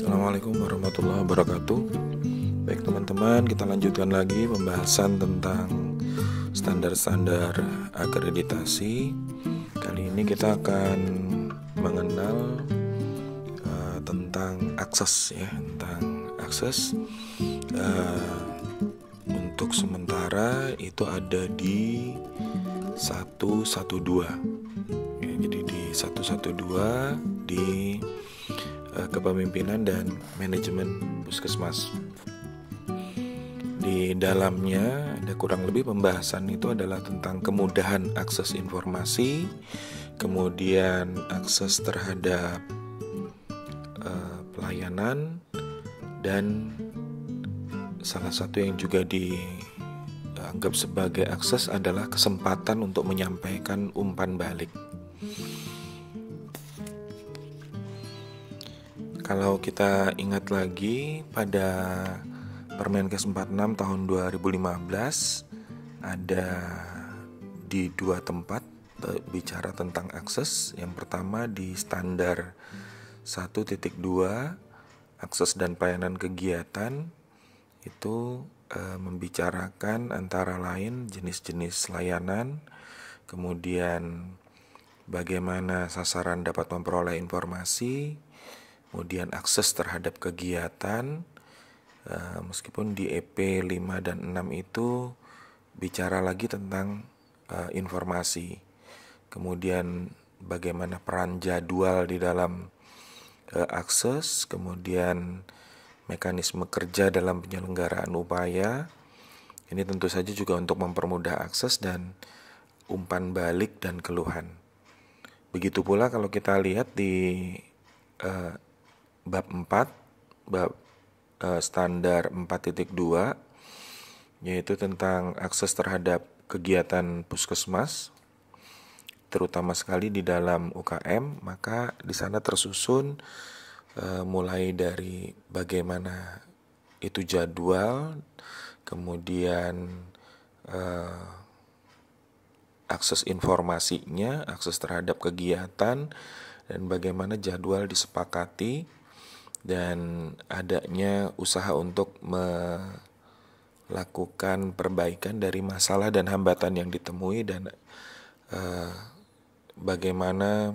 Assalamualaikum warahmatullahi wabarakatuh. Baik teman-teman, kita lanjutkan lagi pembahasan tentang standar-standar akreditasi. Kali ini kita akan mengenal tentang akses ya, tentang akses. Untuk sementara itu ada di 112 ya, jadi di 112 di Kepemimpinan dan Manajemen Puskesmas. Di dalamnya ada kurang lebih pembahasan itu adalah tentang kemudahan akses informasi, kemudian akses terhadap pelayanan, dan salah satu yang juga dianggap sebagai akses adalah kesempatan untuk menyampaikan umpan balik. Kalau kita ingat lagi pada Permenkes 46 tahun 2015 ada di dua tempat bicara tentang akses. Yang pertama di standar 1.2 akses dan pelayanan kegiatan itu membicarakan antara lain jenis-jenis layanan, kemudian bagaimana sasaran dapat memperoleh informasi, kemudian akses terhadap kegiatan, meskipun di EP 5 dan 6 itu bicara lagi tentang informasi. Kemudian bagaimana peran jadwal di dalam akses, kemudian mekanisme kerja dalam penyelenggaraan upaya. Ini tentu saja juga untuk mempermudah akses dan umpan balik dan keluhan. Begitu pula kalau kita lihat di bab 4, bab standar 4.2, yaitu tentang akses terhadap kegiatan puskesmas, terutama sekali di dalam UKM. Maka di sana tersusun mulai dari bagaimana itu jadwal, kemudian akses informasinya, akses terhadap kegiatan, dan bagaimana jadwal disepakati, dan adanya usaha untuk melakukan perbaikan dari masalah dan hambatan yang ditemui, dan bagaimana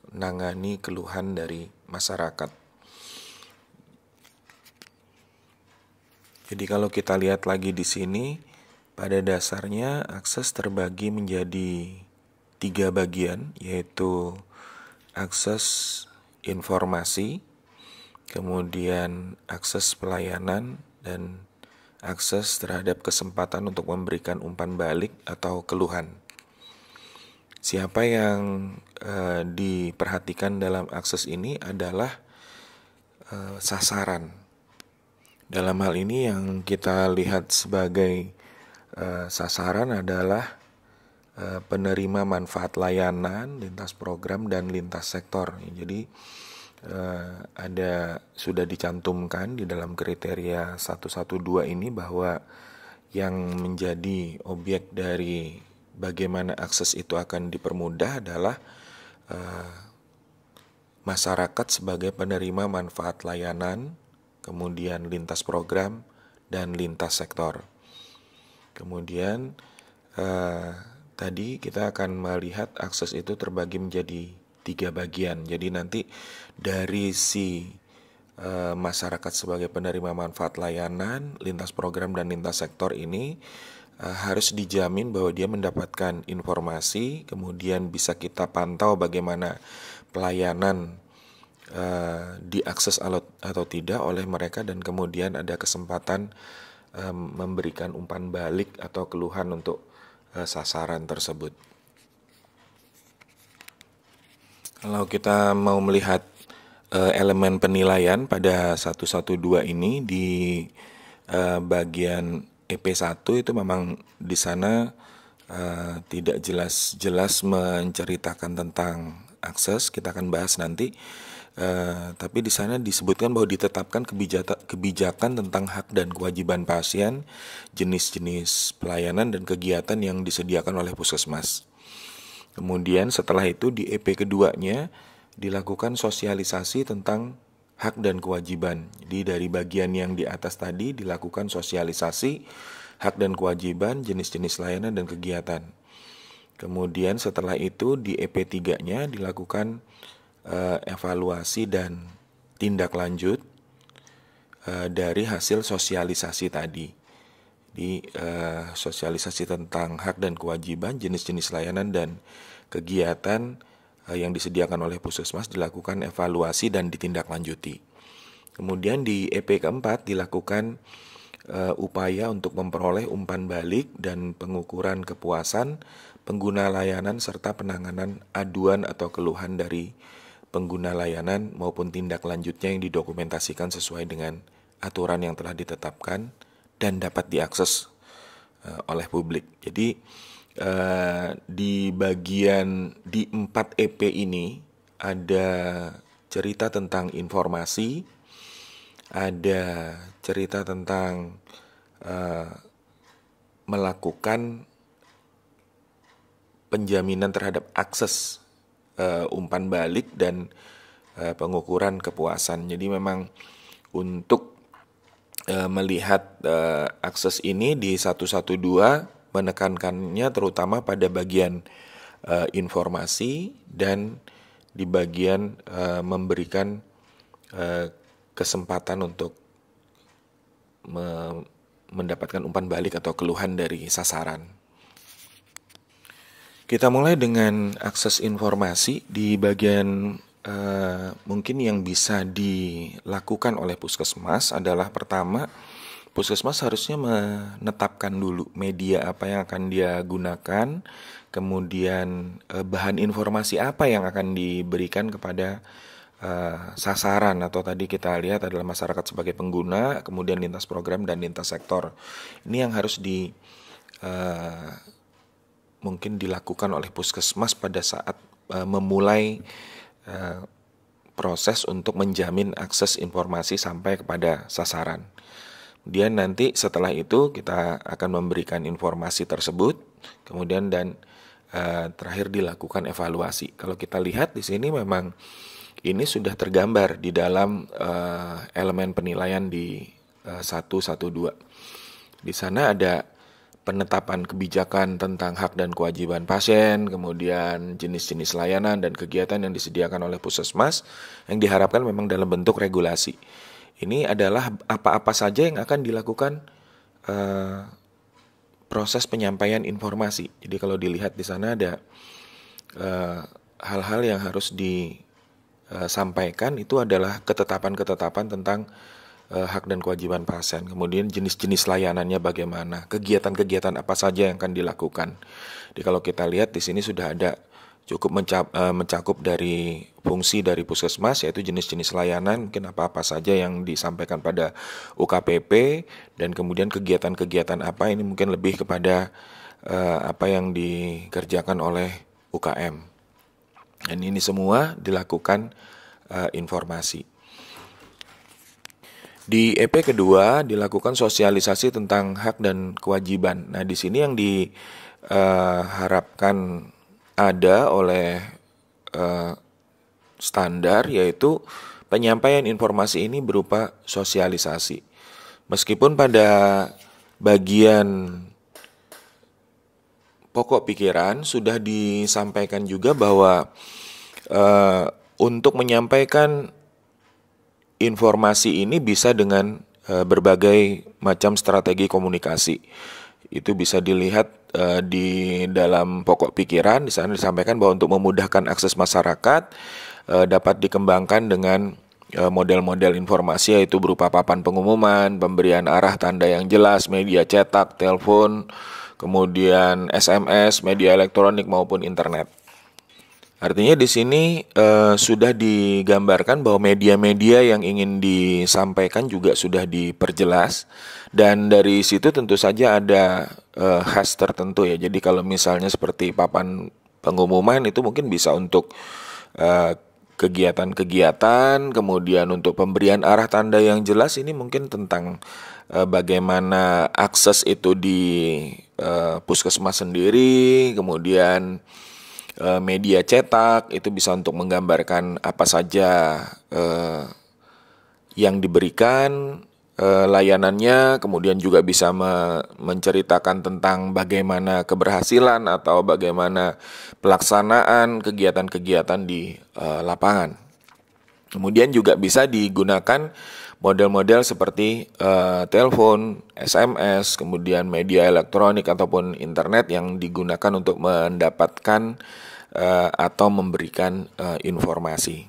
menangani keluhan dari masyarakat. Jadi kalau kita lihat lagi di sini, pada dasarnya akses terbagi menjadi 3 bagian, yaitu akses informasi, kemudian akses pelayanan, dan akses terhadap kesempatan untuk memberikan umpan balik atau keluhan. Siapa yang diperhatikan dalam akses ini adalah sasaran. Dalam hal ini yang kita lihat sebagai sasaran adalah penerima manfaat layanan, lintas program, dan lintas sektor. Jadi sudah dicantumkan di dalam kriteria 112 ini bahwa yang menjadi objek dari bagaimana akses itu akan dipermudah adalah masyarakat sebagai penerima manfaat layanan, kemudian lintas program, dan lintas sektor. Kemudian tadi kita akan melihat akses itu terbagi menjadi 3 bagian. Jadi nanti dari si masyarakat sebagai penerima manfaat layanan, lintas program, dan lintas sektor ini harus dijamin bahwa dia mendapatkan informasi, kemudian bisa kita pantau bagaimana pelayanan diakses atau tidak oleh mereka, dan kemudian ada kesempatan memberikan umpan balik atau keluhan untuk sasaran tersebut. Kalau kita mau melihat elemen penilaian pada 112 ini di bagian EP1 itu memang di sana tidak jelas menceritakan tentang akses, kita akan bahas nanti. Tapi di sana disebutkan bahwa ditetapkan kebijakan tentang hak dan kewajiban pasien, jenis-jenis pelayanan dan kegiatan yang disediakan oleh puskesmas. Kemudian setelah itu di EP keduanya dilakukan sosialisasi tentang hak dan kewajiban. Jadi dari bagian yang di atas tadi dilakukan sosialisasi hak dan kewajiban, jenis-jenis layanan dan kegiatan. Kemudian setelah itu di EP3-nya dilakukan evaluasi dan tindak lanjut dari hasil sosialisasi tadi. Di sosialisasi tentang hak dan kewajiban, jenis-jenis layanan dan kegiatan yang disediakan oleh Puskesmas dilakukan evaluasi dan ditindaklanjuti. Kemudian di EP keempat dilakukan upaya untuk memperoleh umpan balik dan pengukuran kepuasan pengguna layanan serta penanganan aduan atau keluhan dari pengguna layanan maupun tindak lanjutnya yang didokumentasikan sesuai dengan aturan yang telah ditetapkan dan dapat diakses oleh publik. Jadi di bagian di 4 EP ini ada cerita tentang informasi, ada cerita tentang melakukan penjaminan terhadap akses umpan balik dan pengukuran kepuasan. Jadi memang untuk melihat akses ini di 112 menekankannya terutama pada bagian informasi dan di bagian memberikan kesempatan untuk mendapatkan umpan balik atau keluhan dari sasaran. Kita mulai dengan akses informasi di bagian mungkin yang bisa dilakukan oleh Puskesmas adalah pertama, Puskesmas harusnya menetapkan dulu media apa yang akan dia gunakan, kemudian bahan informasi apa yang akan diberikan kepada sasaran atau tadi kita lihat adalah masyarakat sebagai pengguna, kemudian lintas program dan lintas sektor. Ini yang harus mungkin dilakukan oleh Puskesmas pada saat memulai proses untuk menjamin akses informasi sampai kepada sasaran. Kemudian nanti setelah itu kita akan memberikan informasi tersebut, kemudian dan terakhir dilakukan evaluasi. Kalau kita lihat di sini memang ini sudah tergambar di dalam elemen penilaian di 112. Di sana ada penetapan kebijakan tentang hak dan kewajiban pasien, kemudian jenis-jenis layanan dan kegiatan yang disediakan oleh Puskesmas yang diharapkan memang dalam bentuk regulasi. Ini adalah apa-apa saja yang akan dilakukan proses penyampaian informasi. Jadi kalau dilihat di sana ada hal-hal yang harus disampaikan itu adalah ketetapan-ketetapan tentang hak dan kewajiban pasien, kemudian jenis-jenis layanannya bagaimana, kegiatan-kegiatan apa saja yang akan dilakukan. Jadi kalau kita lihat di sini sudah ada cukup mencakup dari fungsi dari Puskesmas, yaitu jenis-jenis layanan, mungkin apa-apa saja yang disampaikan pada UKPP, dan kemudian kegiatan-kegiatan apa ini mungkin lebih kepada apa yang dikerjakan oleh UKM. Dan ini semua dilakukan informasi. Di EP kedua dilakukan sosialisasi tentang hak dan kewajiban. Nah, di sini yang diharapkan ada oleh standar yaitu penyampaian informasi ini berupa sosialisasi. Meskipun pada bagian pokok pikiran sudah disampaikan juga bahwa untuk menyampaikan informasi ini bisa dengan berbagai macam strategi komunikasi. Itu bisa dilihat di dalam pokok pikiran. Di sana disampaikan bahwa untuk memudahkan akses masyarakat dapat dikembangkan dengan model-model informasi yaitu berupa papan pengumuman, pemberian arah tanda yang jelas, media cetak, telepon, kemudian SMS, media elektronik maupun internet. Artinya di sini sudah digambarkan bahwa media-media yang ingin disampaikan juga sudah diperjelas, dan dari situ tentu saja ada khas tertentu ya. Jadi kalau misalnya seperti papan pengumuman itu mungkin bisa untuk kegiatan-kegiatan, kemudian untuk pemberian arah tanda yang jelas ini mungkin tentang bagaimana akses itu di Puskesmas sendiri, kemudian media cetak itu bisa untuk menggambarkan apa saja yang diberikan, layanannya, kemudian juga bisa menceritakan tentang bagaimana keberhasilan atau bagaimana pelaksanaan kegiatan-kegiatan di lapangan. Kemudian juga bisa digunakan model-model seperti telepon, SMS, kemudian media elektronik ataupun internet yang digunakan untuk mendapatkan atau memberikan informasi.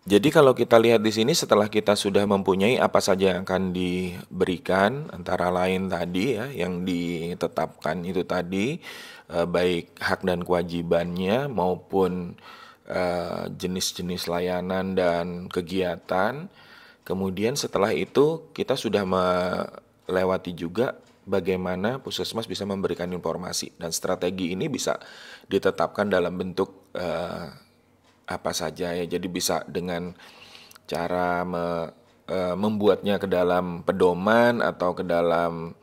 Jadi kalau kita lihat di sini, setelah kita sudah mempunyai apa saja yang akan diberikan, antara lain tadi ya yang ditetapkan itu tadi, baik hak dan kewajibannya maupun jenis-jenis layanan dan kegiatan. Kemudian setelah itu kita sudah melewati juga bagaimana puskesmas bisa memberikan informasi, dan strategi ini bisa ditetapkan dalam bentuk apa saja ya. Jadi bisa dengan cara membuatnya ke dalam pedoman atau ke dalam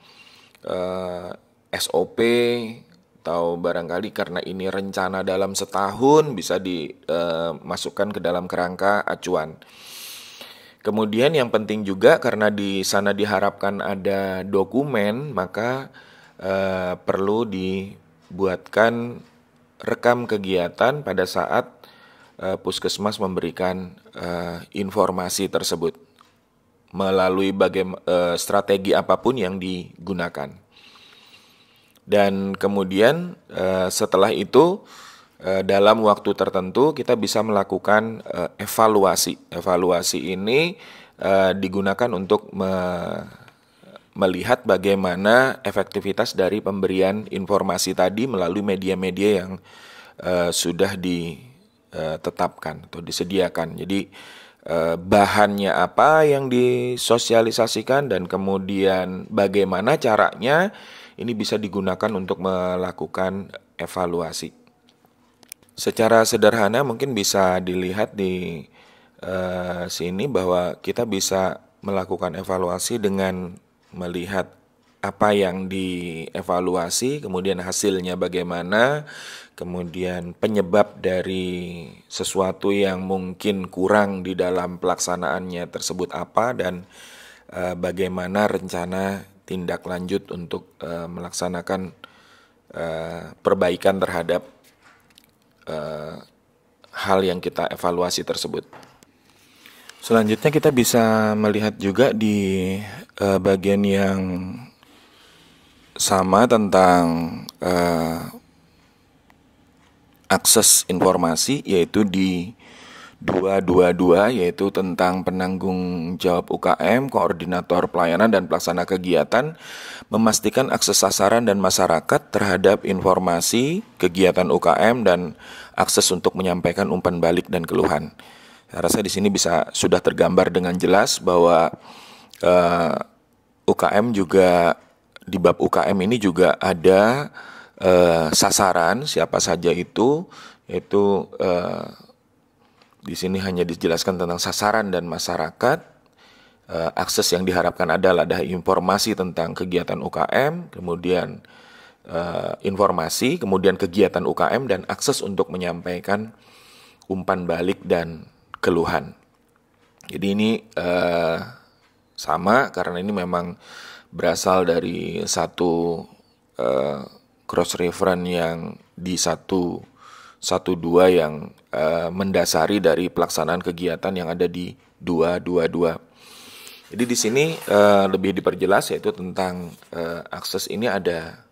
SOP, atau barangkali karena ini rencana dalam setahun bisa dimasukkan ke dalam kerangka acuan. Kemudian yang penting juga karena di sana diharapkan ada dokumen, maka perlu dibuatkan rekam kegiatan pada saat puskesmas memberikan informasi tersebut melalui strategi apapun yang digunakan. Dan kemudian setelah itu dalam waktu tertentu kita bisa melakukan evaluasi. Evaluasi ini digunakan untuk melihat bagaimana efektivitas dari pemberian informasi tadi melalui media-media yang sudah ditetapkan atau disediakan. Jadi bahannya apa yang disosialisasikan dan kemudian bagaimana caranya, ini bisa digunakan untuk melakukan evaluasi. Secara sederhana mungkin bisa dilihat di sini bahwa kita bisa melakukan evaluasi dengan melihat apa yang dievaluasi, kemudian hasilnya bagaimana, kemudian penyebab dari sesuatu yang mungkin kurang di dalam pelaksanaannya tersebut apa, dan bagaimana rencana tindak lanjut untuk melaksanakan perbaikan terhadap hal yang kita evaluasi tersebut. Selanjutnya kita bisa melihat juga di bagian yang sama tentang akses informasi, yaitu di 222, yaitu tentang penanggung jawab UKM, koordinator pelayanan dan pelaksana kegiatan, memastikan akses sasaran dan masyarakat terhadap informasi kegiatan UKM dan akses untuk menyampaikan umpan balik dan keluhan. Saya rasa di sini sudah tergambar dengan jelas bahwa UKM juga, di bab UKM ini juga ada sasaran siapa saja itu, yaitu di sini hanya dijelaskan tentang sasaran dan masyarakat. Akses yang diharapkan adalah ada informasi tentang kegiatan UKM, kemudian informasi, kemudian kegiatan UKM, dan akses untuk menyampaikan umpan balik dan keluhan. Jadi ini sama karena ini memang berasal dari satu cross reference yang di 112 yang mendasari dari pelaksanaan kegiatan yang ada di 222. Jadi di sini lebih diperjelas, yaitu tentang akses ini ada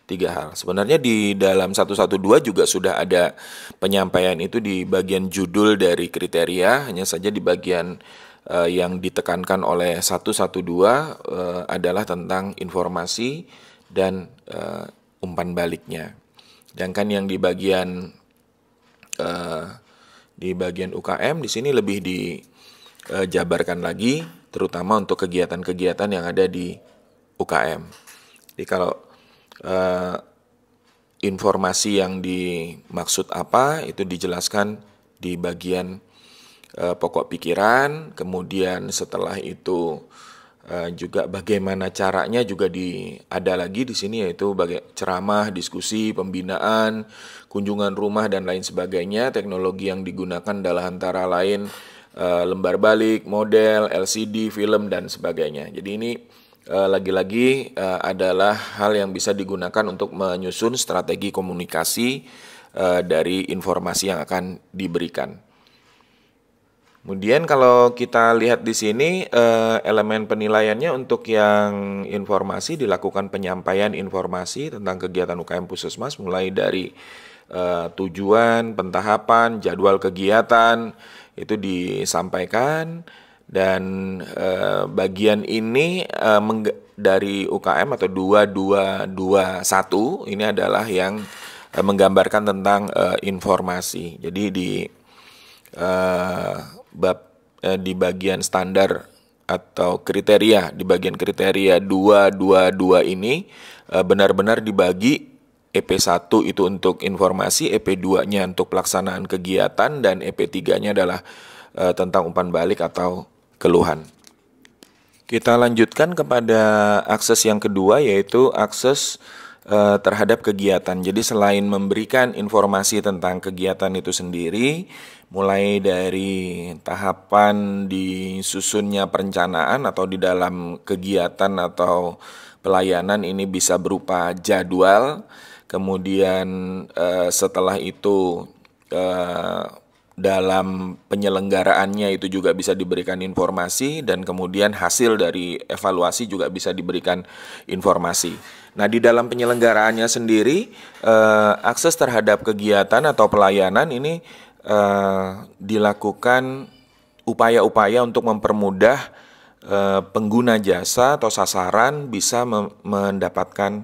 3 hal. Sebenarnya di dalam 112 juga sudah ada penyampaian itu di bagian judul dari kriteria, hanya saja di bagian yang ditekankan oleh 112 adalah tentang informasi dan umpan baliknya. Sedangkan yang di bagian UKM di sini lebih dijabarkan lagi, terutama untuk kegiatan-kegiatan yang ada di UKM. Jadi kalau informasi yang dimaksud apa itu dijelaskan di bagian pokok pikiran, kemudian setelah itu juga bagaimana caranya juga ada lagi di sini, yaitu ceramah, diskusi, pembinaan, kunjungan rumah dan lain sebagainya. Teknologi yang digunakan adalah antara lain lembar balik, model, LCD, film, dan sebagainya. Jadi ini lagi-lagi adalah hal yang bisa digunakan untuk menyusun strategi komunikasi dari informasi yang akan diberikan. Kemudian kalau kita lihat di sini elemen penilaiannya untuk yang informasi dilakukan penyampaian informasi tentang kegiatan UKM Puskesmas mulai dari tujuan, pentahapan, jadwal kegiatan itu disampaikan dan bagian ini dari UKM atau 2221 ini adalah yang menggambarkan tentang informasi. Jadi di bagian standar atau kriteria, di bagian kriteria 222 ini benar-benar dibagi. EP1 itu untuk informasi, EP2-nya untuk pelaksanaan kegiatan, dan EP3-nya adalah tentang umpan balik atau keluhan. Kita lanjutkan kepada akses yang kedua, yaitu akses terhadap kegiatan. Jadi selain memberikan informasi tentang kegiatan itu sendiri, mulai dari tahapan disusunnya perencanaan atau di dalam kegiatan atau pelayanan ini bisa berupa jadwal, kemudian setelah itu dalam penyelenggaraannya itu juga bisa diberikan informasi, dan kemudian hasil dari evaluasi juga bisa diberikan informasi. Nah, di dalam penyelenggaraannya sendiri, akses terhadap kegiatan atau pelayanan ini dilakukan upaya-upaya untuk mempermudah pengguna jasa atau sasaran bisa mendapatkan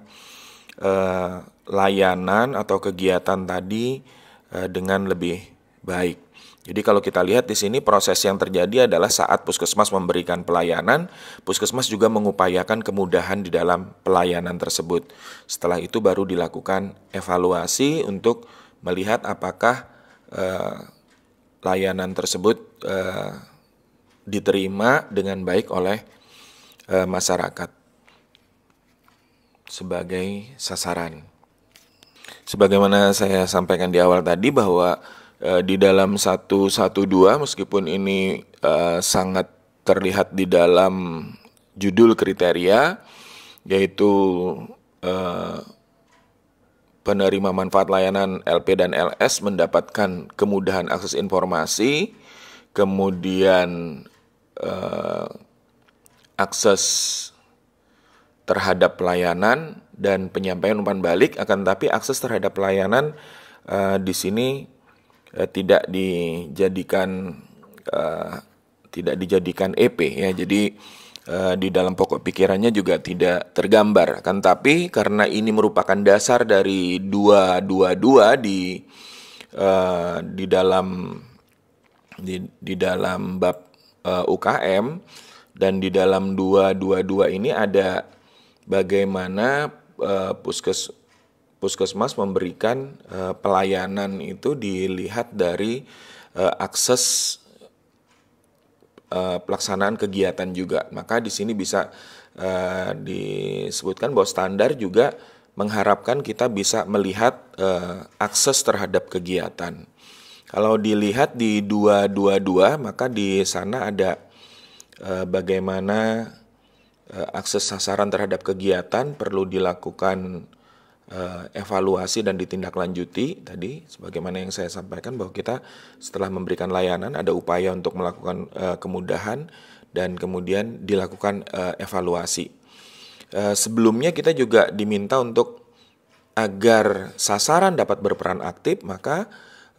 layanan atau kegiatan tadi dengan lebih baik. Jadi kalau kita lihat di sini proses yang terjadi adalah saat Puskesmas memberikan pelayanan, Puskesmas juga mengupayakan kemudahan di dalam pelayanan tersebut. Setelah itu baru dilakukan evaluasi untuk melihat apakah layanan tersebut diterima dengan baik oleh masyarakat sebagai sasaran. Sebagaimana saya sampaikan di awal tadi bahwa di dalam 112 meskipun ini sangat terlihat di dalam judul kriteria, yaitu penerima manfaat layanan LP dan LS mendapatkan kemudahan akses informasi, kemudian akses terhadap pelayanan dan penyampaian umpan balik. Akan tetapi akses terhadap pelayanan di sini tidak dijadikan EP ya. Jadi di dalam pokok pikirannya juga tidak tergambar. Akan tetapi karena ini merupakan dasar dari 222 di dalam bab UKM, dan di dalam 222 ini ada bagaimana Puskesmas memberikan pelayanan itu dilihat dari akses pelaksanaan kegiatan juga. Maka di sini bisa disebutkan bahwa standar juga mengharapkan kita bisa melihat akses terhadap kegiatan. Kalau dilihat di 222, maka di sana ada bagaimana akses sasaran terhadap kegiatan perlu dilakukan evaluasi dan ditindaklanjuti tadi, sebagaimana yang saya sampaikan bahwa kita setelah memberikan layanan ada upaya untuk melakukan kemudahan dan kemudian dilakukan evaluasi. Sebelumnya kita juga diminta untuk agar sasaran dapat berperan aktif, maka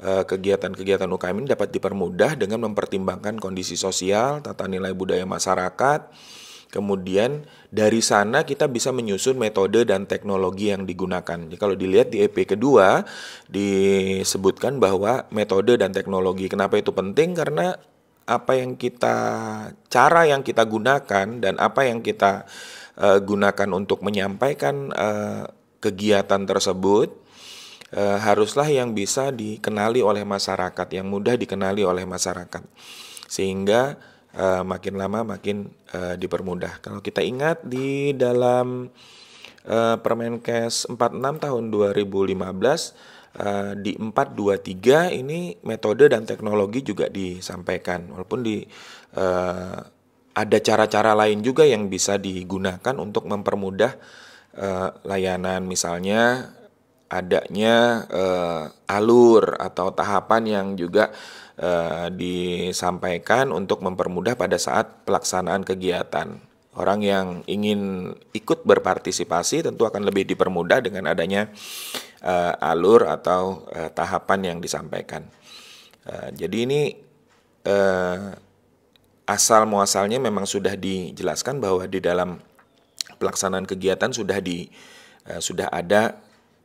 kegiatan-kegiatan UKM ini dapat dipermudah dengan mempertimbangkan kondisi sosial, tata nilai budaya masyarakat. Kemudian dari sana kita bisa menyusun metode dan teknologi yang digunakan. Jadi kalau dilihat di EP kedua disebutkan bahwa metode dan teknologi. Kenapa itu penting? Karena cara yang kita gunakan dan apa yang kita gunakan untuk menyampaikan kegiatan tersebut haruslah yang bisa dikenali oleh masyarakat, yang mudah dikenali oleh masyarakat, sehingga makin lama makin dipermudah. Kalau kita ingat di dalam Permenkes 46 tahun 2015 di 423 ini metode dan teknologi juga disampaikan, walaupun ada cara-cara lain juga yang bisa digunakan untuk mempermudah layanan, misalnya adanya alur atau tahapan yang juga disampaikan untuk mempermudah pada saat pelaksanaan kegiatan. Orang yang ingin ikut berpartisipasi tentu akan lebih dipermudah dengan adanya alur atau tahapan yang disampaikan. Jadi ini asal muasalnya memang sudah dijelaskan bahwa di dalam pelaksanaan kegiatan sudah ada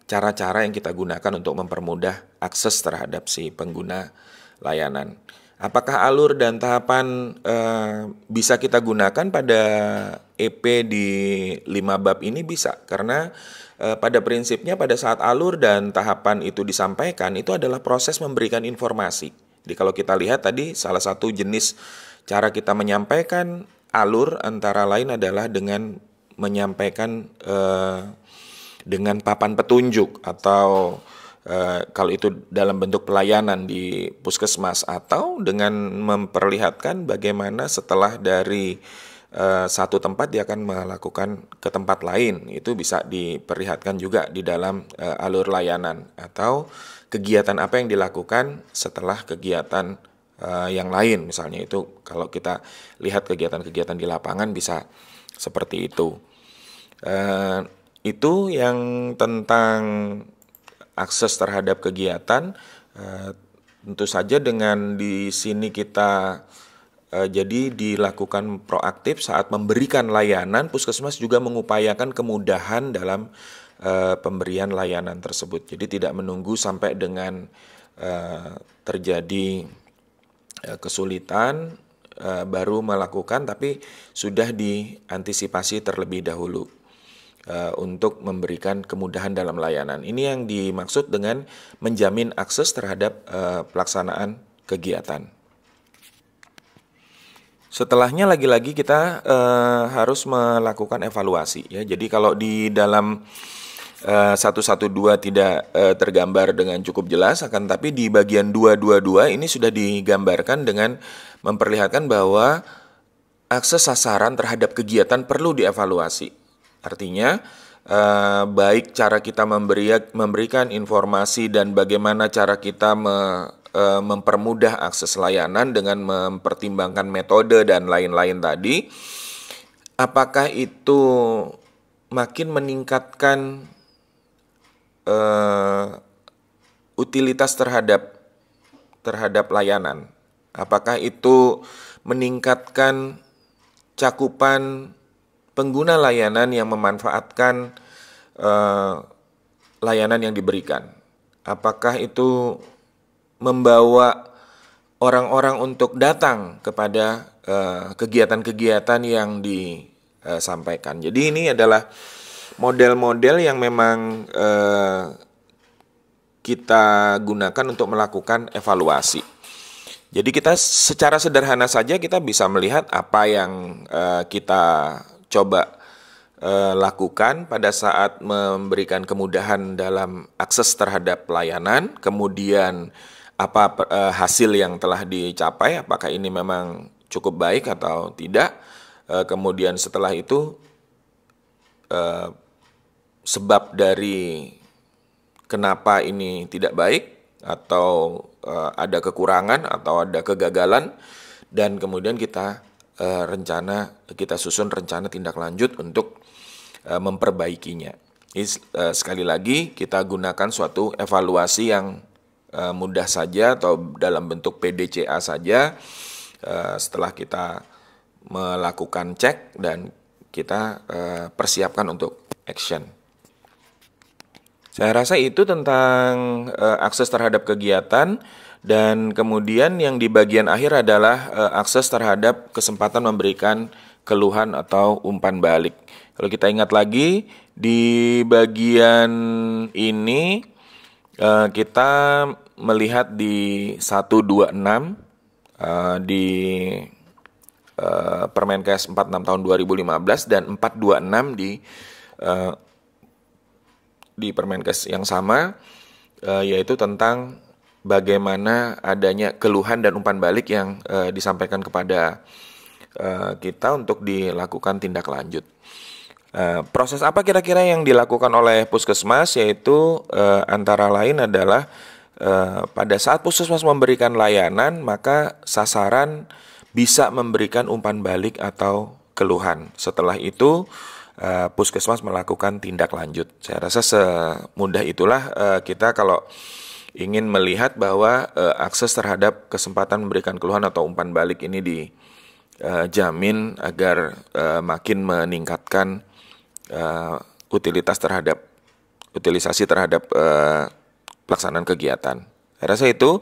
cara-cara yang kita gunakan untuk mempermudah akses terhadap si pengguna layanan. Apakah alur dan tahapan bisa kita gunakan pada EP di 5 bab ini? Bisa, karena pada prinsipnya pada saat alur dan tahapan itu disampaikan, itu adalah proses memberikan informasi. Jadi kalau kita lihat tadi, salah satu jenis cara kita menyampaikan alur antara lain adalah dengan menyampaikan dengan papan petunjuk, atau kalau itu dalam bentuk pelayanan di puskesmas, atau dengan memperlihatkan bagaimana setelah dari satu tempat dia akan melakukan ke tempat lain. Itu bisa diperlihatkan juga di dalam alur layanan, atau kegiatan apa yang dilakukan setelah kegiatan yang lain. Misalnya itu kalau kita lihat kegiatan-kegiatan di lapangan bisa seperti itu. Itu yang tentang akses terhadap kegiatan. Tentu saja dengan di sini kita jadi dilakukan proaktif saat memberikan layanan. Puskesmas juga mengupayakan kemudahan dalam pemberian layanan tersebut. Jadi tidak menunggu sampai dengan terjadi kesulitan baru melakukan, tapi sudah diantisipasi terlebih dahulu untuk memberikan kemudahan dalam layanan. Ini yang dimaksud dengan menjamin akses terhadap pelaksanaan kegiatan. Setelahnya lagi-lagi kita harus melakukan evaluasi, ya. Jadi kalau di dalam 112 tidak tergambar dengan cukup jelas, akan tapi di bagian 222 ini sudah digambarkan dengan memperlihatkan bahwa akses sasaran terhadap kegiatan perlu dievaluasi. Artinya baik cara kita memberikan informasi dan bagaimana cara kita mempermudah akses layanan dengan mempertimbangkan metode dan lain-lain tadi, apakah itu makin meningkatkan utilitas terhadap layanan? Apakah itu meningkatkan cakupan pengguna layanan yang memanfaatkan layanan yang diberikan? Apakah itu membawa orang-orang untuk datang kepada kegiatan-kegiatan yang disampaikan? Jadi ini adalah model-model yang memang kita gunakan untuk melakukan evaluasi. Jadi kita secara sederhana saja kita bisa melihat apa yang kita coba lakukan pada saat memberikan kemudahan dalam akses terhadap pelayanan, kemudian apa hasil yang telah dicapai, apakah ini memang cukup baik atau tidak, kemudian setelah itu sebab dari kenapa ini tidak baik, atau ada kekurangan atau ada kegagalan, dan kemudian kita susun rencana tindak lanjut untuk memperbaikinya. Sekali lagi kita gunakan suatu evaluasi yang mudah saja atau dalam bentuk PDCA saja setelah kita melakukan cek dan kita persiapkan untuk action. Saya rasa itu tentang akses terhadap kegiatan. Dan kemudian yang di bagian akhir adalah akses terhadap kesempatan memberikan keluhan atau umpan balik. Kalau kita ingat lagi, di bagian ini kita melihat di 126 di Permenkes 46 tahun 2015 dan 426 di Permenkes yang sama. yaitu tentang bagaimana adanya keluhan dan umpan balik yang disampaikan kepada kita untuk dilakukan tindak lanjut. Proses apa kira-kira yang dilakukan oleh puskesmas, yaitu antara lain adalah pada saat puskesmas memberikan layanan, maka sasaran bisa memberikan umpan balik atau keluhan. Setelah itu puskesmas melakukan tindak lanjut. Saya rasa semudah itulah kita kalau ingin melihat bahwa akses terhadap kesempatan memberikan keluhan atau umpan balik ini dijamin agar makin meningkatkan utilisasi terhadap pelaksanaan kegiatan. Saya rasa itu.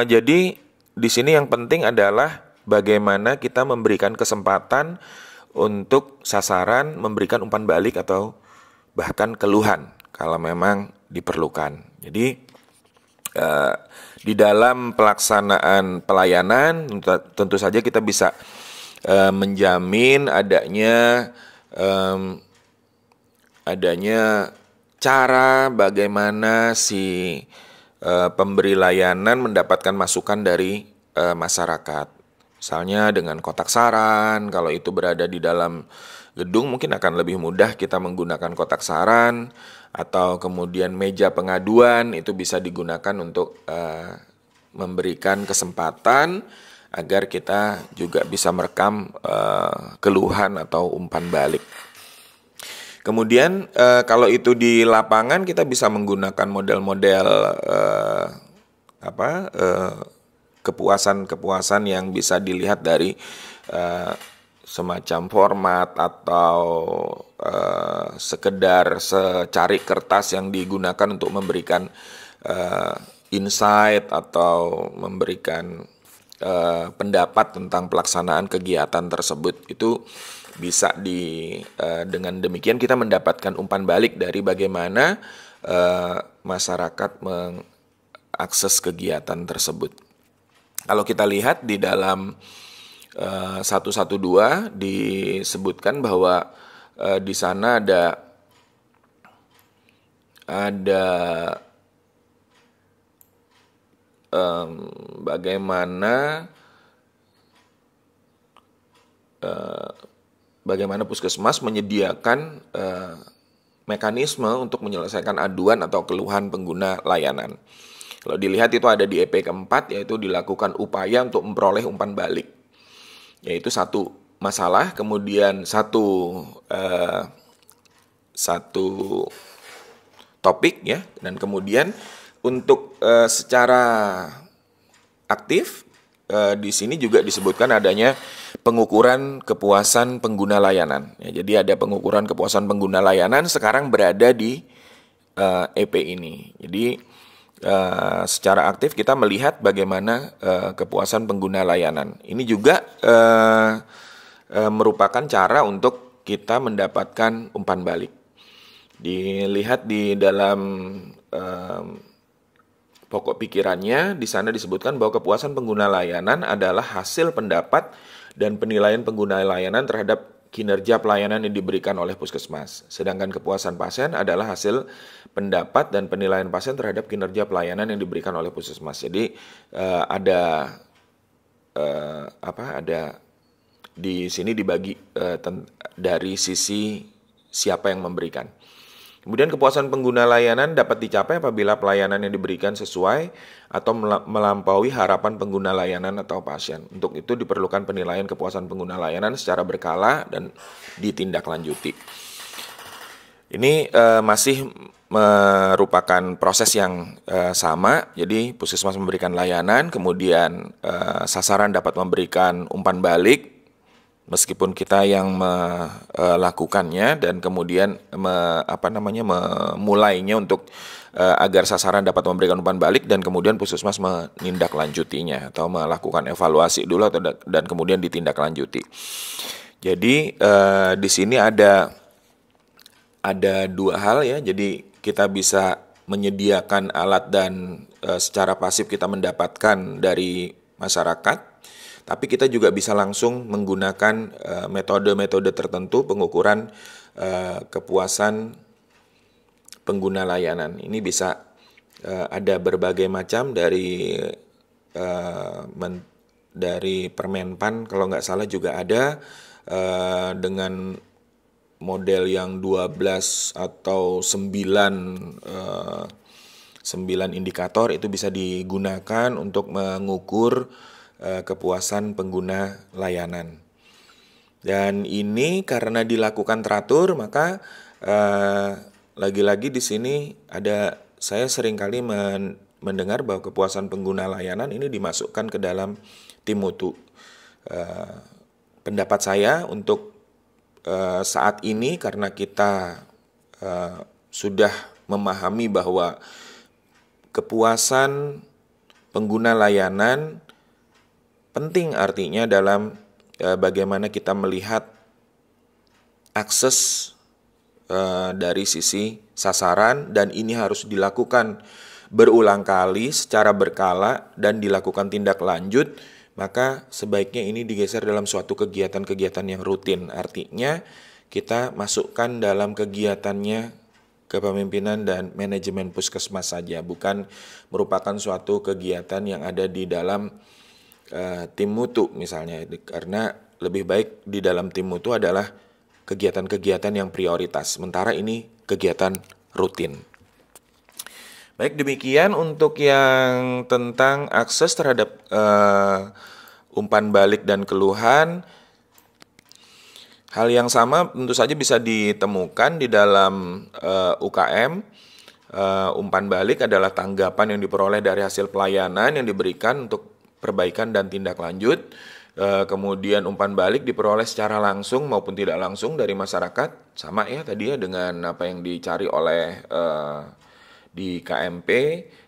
Jadi di sini yang penting adalah bagaimana kita memberikan kesempatan untuk sasaran memberikan umpan balik atau bahkan keluhan kalau memang diperlukan. Jadi di dalam pelaksanaan pelayanan tentu saja kita bisa menjamin adanya cara bagaimana si pemberi layanan mendapatkan masukan dari masyarakat. Misalnya dengan kotak saran, kalau itu berada di dalam gedung mungkin akan lebih mudah kita menggunakan kotak saran, atau kemudian meja pengaduan itu bisa digunakan untuk memberikan kesempatan agar kita juga bisa merekam keluhan atau umpan balik. Kemudian kalau itu di lapangan kita bisa menggunakan model-model kepuasan yang bisa dilihat dari semacam format atau sekedar secari kertas yang digunakan untuk memberikan insight atau memberikan pendapat tentang pelaksanaan kegiatan tersebut. Itu bisa dengan demikian kita mendapatkan umpan balik dari bagaimana masyarakat mengakses kegiatan tersebut. Kalau kita lihat di dalam 112 disebutkan bahwa di sana ada bagaimana puskesmas menyediakan mekanisme untuk menyelesaikan aduan atau keluhan pengguna layanan. Kalau dilihat itu ada di EP keempat, yaitu dilakukan upaya untuk memperoleh umpan balik, yaitu satu masalah, kemudian satu topik ya, dan kemudian untuk secara aktif di sini juga disebutkan adanya pengukuran kepuasan pengguna layanan. Ya, jadi ada pengukuran kepuasan pengguna layanan sekarang berada di EP ini. Jadi secara aktif kita melihat bagaimana kepuasan pengguna layanan. Ini juga merupakan cara untuk kita mendapatkan umpan balik. Dilihat di dalam pokok pikirannya, di sana disebutkan bahwa kepuasan pengguna layanan adalah hasil pendapat dan penilaian pengguna layanan terhadap kinerja pelayanan yang diberikan oleh puskesmas. Sedangkan kepuasan pasien adalah hasil pendapat dan penilaian pasien terhadap kinerja pelayanan yang diberikan oleh puskesmas. Jadi ada di sini dibagi dari sisi siapa yang memberikan. Kemudian kepuasan pengguna layanan dapat dicapai apabila pelayanan yang diberikan sesuai atau melampaui harapan pengguna layanan atau pasien. Untuk itu diperlukan penilaian kepuasan pengguna layanan secara berkala dan ditindaklanjuti. Ini masih merupakan proses yang sama. Jadi puskesmas memberikan layanan, kemudian sasaran dapat memberikan umpan balik, meskipun kita yang melakukannya, dan kemudian memulainya untuk agar sasaran dapat memberikan umpan balik, dan kemudian puskesmas menindaklanjutinya atau melakukan evaluasi dulu dan kemudian ditindaklanjuti. Jadi di sini ada dua hal ya. Jadi kita bisa menyediakan alat dan secara pasif kita mendapatkan dari masyarakat. Tapi kita juga bisa langsung menggunakan metode-metode tertentu pengukuran kepuasan pengguna layanan. Ini bisa ada berbagai macam dari Permenpan kalau nggak salah juga ada dengan model yang 12 atau 9 indikator itu bisa digunakan untuk mengukur kepuasan pengguna layanan. Dan ini karena dilakukan teratur, maka lagi-lagi di sini saya seringkali mendengar bahwa kepuasan pengguna layanan ini dimasukkan ke dalam tim mutu. Pendapat saya untuk saat ini karena kita sudah memahami bahwa kepuasan pengguna layanan penting artinya dalam bagaimana kita melihat akses dari sisi sasaran, dan ini harus dilakukan berulang kali secara berkala dan dilakukan tindak lanjut, maka sebaiknya ini digeser dalam suatu kegiatan-kegiatan yang rutin. Artinya kita masukkan dalam kegiatannya kepemimpinan dan manajemen puskesmas saja, bukan merupakan suatu kegiatan yang ada di dalam tim mutu misalnya, karena lebih baik di dalam tim mutu adalah kegiatan-kegiatan yang prioritas, sementara ini kegiatan rutin. Baik, demikian untuk yang tentang akses terhadap umpan balik dan keluhan. Hal yang sama tentu saja bisa ditemukan di dalam UKM. Umpan balik adalah tanggapan yang diperoleh dari hasil pelayanan yang diberikan untuk perbaikan dan tindak lanjut. Kemudian umpan balik diperoleh secara langsung maupun tidak langsung dari masyarakat. Sama ya tadi ya dengan apa yang dicari oleh di KMP,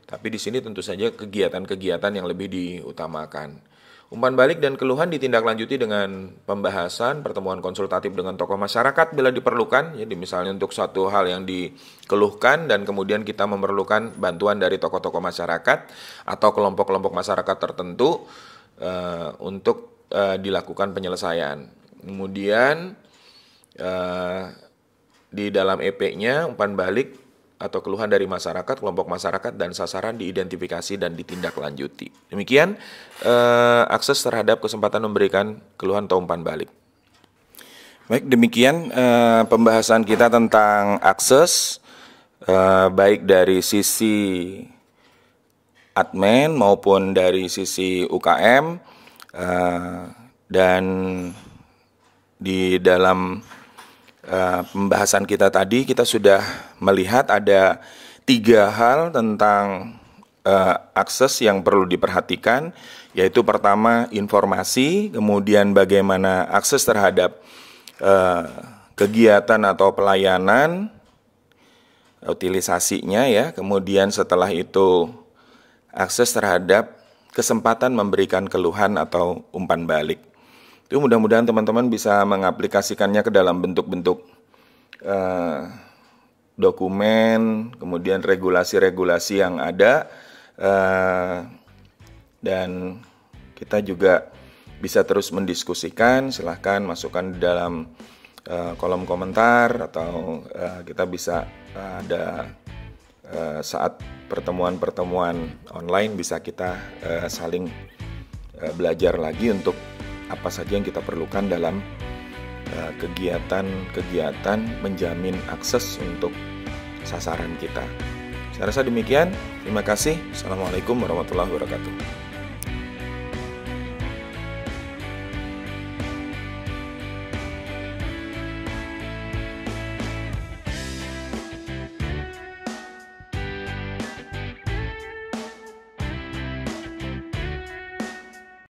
tapi di sini tentu saja kegiatan-kegiatan yang lebih diutamakan. Umpan balik dan keluhan ditindaklanjuti dengan pembahasan, pertemuan konsultatif dengan tokoh masyarakat bila diperlukan. Jadi misalnya untuk suatu hal yang dikeluhkan dan kemudian kita memerlukan bantuan dari tokoh-tokoh masyarakat atau kelompok-kelompok masyarakat tertentu untuk dilakukan penyelesaian. Kemudian di dalam EP-nya umpan balik atau keluhan dari masyarakat, kelompok masyarakat dan sasaran diidentifikasi dan ditindaklanjuti. Demikian akses terhadap kesempatan memberikan keluhan atau umpan balik. Baik, demikian pembahasan kita tentang akses baik dari sisi admin maupun dari sisi UKM, dan di dalam pembahasan kita tadi kita sudah melihat ada 3 hal tentang akses yang perlu diperhatikan, yaitu pertama informasi, kemudian bagaimana akses terhadap kegiatan atau pelayanan, utilisasinya ya, kemudian setelah itu akses terhadap kesempatan memberikan keluhan atau umpan balik. Itu mudah-mudahan teman-teman bisa mengaplikasikannya ke dalam bentuk-bentuk dokumen, kemudian regulasi-regulasi yang ada, dan kita juga bisa terus mendiskusikan. Silahkan masukkan di dalam kolom komentar, atau kita bisa ada saat pertemuan-pertemuan online bisa kita saling belajar lagi untuk apa saja yang kita perlukan dalam kegiatan-kegiatan menjamin akses untuk sasaran kita. Saya rasa demikian. Terima kasih. Assalamualaikum warahmatullahi wabarakatuh.